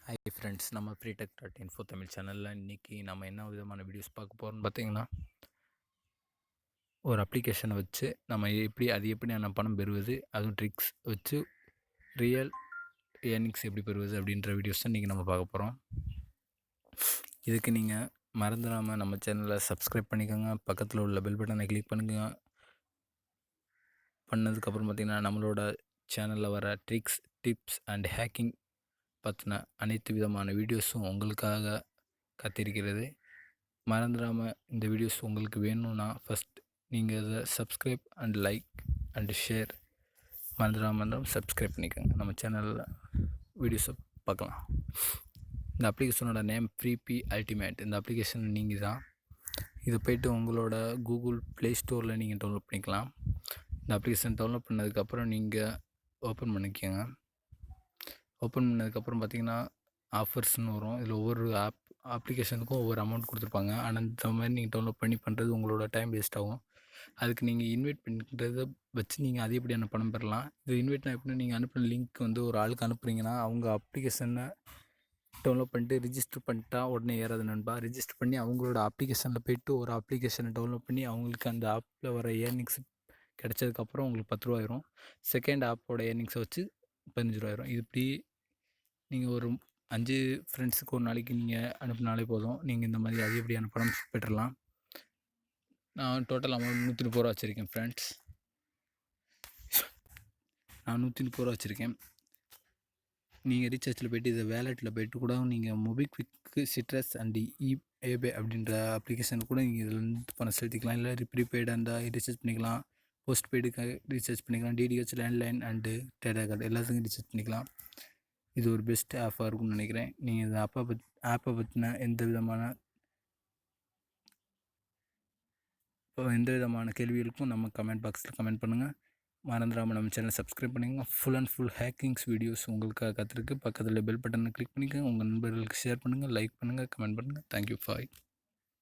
Hi friends, நம்ம ஃப்ரீடெக்.info தமிழ் சேனலில் இன்றைக்கி நம்ம என்ன விதமான வீடியோஸ் பார்க்க போகிறோம்னு பார்த்தீங்கன்னா, ஒரு அப்ளிகேஷனை வச்சு நம்ம எப்படி பணம் பெறுவது, அதுவும் ட்ரிக்ஸ் வச்சு ரியல் ஏர்னிங்ஸ் எப்படி பெறுவது அப்படின்ற வீடியோஸ் தான் இன்றைக்கி நம்ம பார்க்க போகிறோம். இதுக்கு நீங்கள் மறந்துடாமல் நம்ம சேனலை சப்ஸ்கிரைப் பண்ணிக்கோங்க, பக்கத்தில் உள்ள பெல் பட்டனை கிளிக் பண்ணுங்க. பண்ணதுக்கப்புறம் பார்த்திங்கன்னா நம்மளோட சேனலில் வர ட்ரிக்ஸ், டிப்ஸ் அண்ட் ஹேக்கிங் பற்றின அனைத்து விதமான வீடியோஸும் உங்களுக்காக காத்திருக்கிறது. மறந்துடாமல் இந்த வீடியோஸ் உங்களுக்கு வேணும்னா ஃபஸ்ட் நீங்கள் இதை subscribe and like and share மறந்துடாமல் சப்ஸ்கிரைப் பண்ணிக்கோங்க. நம்ம சேனலில் வீடியோஸை பார்க்கலாம். இந்த அப்ளிகேஷனோட நேம் ஃப்ரீபி அல்டிமேட். இந்த அப்ளிகேஷன் நீங்கள் தான் இதை போய்ட்டு உங்களோட கூகுள் ப்ளே ஸ்டோரில் நீங்கள் டவுன்லோட் பண்ணிக்கலாம். இந்த அப்ளிகேஷன் டவுன்லோட் பண்ணதுக்கப்புறம் நீங்கள் ஓப்பன் பண்ணிக்கோங்க. ஓப்பன் பண்ணதுக்கப்புறம் பார்த்திங்கன்னா ஆஃபர்ஸ்னு வரும். இதில் ஒவ்வொரு அப்ளிகேஷனுக்கும் ஒவ்வொரு அமௌண்ட் கொடுத்துருப்பாங்க. ஆனால் இந்த மாதிரி நீங்கள் டவுன்லோட் பண்ணி பண்ணுறது உங்களோட டைம் வேஸ்ட் ஆகும். அதுக்கு நீங்கள் இன்வைட் பண்ணுறத வச்சு நீங்கள் அதிகப்படியான பணம் பெறலாம். இது இன்வைட்னா எப்படின்னா, நீங்கள் அனுப்பின லிங்க் ஒரு ஆளுக்கு அனுப்புகிறீங்கன்னா அவங்க அப்ளிகேஷனை டவுன்லோட் பண்ணிட்டு ரிஜிஸ்டர் பண்ணிட்டா உடனே ஏறாது நண்பா. ரிஜிஸ்டர் பண்ணி அவங்களோட அப்ளிகேஷனில் போய்ட்டு ஒரு அப்ளிகேஷனை டவுன்லோட் பண்ணி அவங்களுக்கு அந்த ஆப்பில் வர ஏர்னிங்ஸ் கிடச்சதுக்கப்புறம் உங்களுக்கு 10 ரூபா ஆயிரும். செகண்ட் ஆப்போட ஏர்னிங்ஸை வச்சு 15 ரூபா ஆயிரும். இது இப்படி நீங்கள் ஒரு 5 ஃப்ரெண்ட்ஸுக்கு ஒரு நாளைக்கு நீங்கள் அனுப்பினாலே போதும். நீங்கள் இந்த மாதிரி அதிகப்படியான பணம் பெற்றலாம். நான் டோட்டல் அமௌண்ட் 130 ரூபா வச்சுருக்கேன் ஃப்ரெண்ட்ஸ். நான் 130 ரூபா வச்சுருக்கேன். நீங்கள் ரீசார்ஜில் போய்ட்டு இதை வேலெட்டில் போய்ட்டு கூட நீங்கள் மொபிக்விக்கு, சிட்ரஸ் அண்டு ஏபே அப்படின்ற அப்ளிகேஷன் கூட நீங்கள் இதில் இருந்து பணம் செலுத்திக்கலாம். இல்லை ப்ரீபெய்டாக இருந்தால் ரீசார்ஜ் பண்ணிக்கலாம், போஸ்ட் பெய்டுக்காக ரீசார்ஜ் பண்ணிக்கலாம், DTH, landline and data card எல்லாத்துக்கும் ரீசார்ஜ் பண்ணிக்கலாம். இது ஒரு பெஸ்ட் ஆப்பாக இருக்கும்னு நினைக்கிறேன். நீங்கள் இந்த ஆப்பை பற்றின எந்த விதமான கேள்விகளுக்கும் நம்ம கமெண்ட் பாக்ஸில் கமெண்ட் பண்ணுங்கள். மறந்துடாமல் நம்ம சேனலை சப்ஸ்கிரைப் பண்ணுங்கள். Full and full hackings videos உங்களுக்காக காத்திருக்கு. பக்கத்தில் பெல் பட்டனை கிளிக் பண்ணிக்கோங்க. உங்கள் நண்பர்களுக்கு ஷேர் பண்ணுங்கள், லைக் பண்ணுங்கள், கமெண்ட் பண்ணுங்கள். தேங்க்யூ.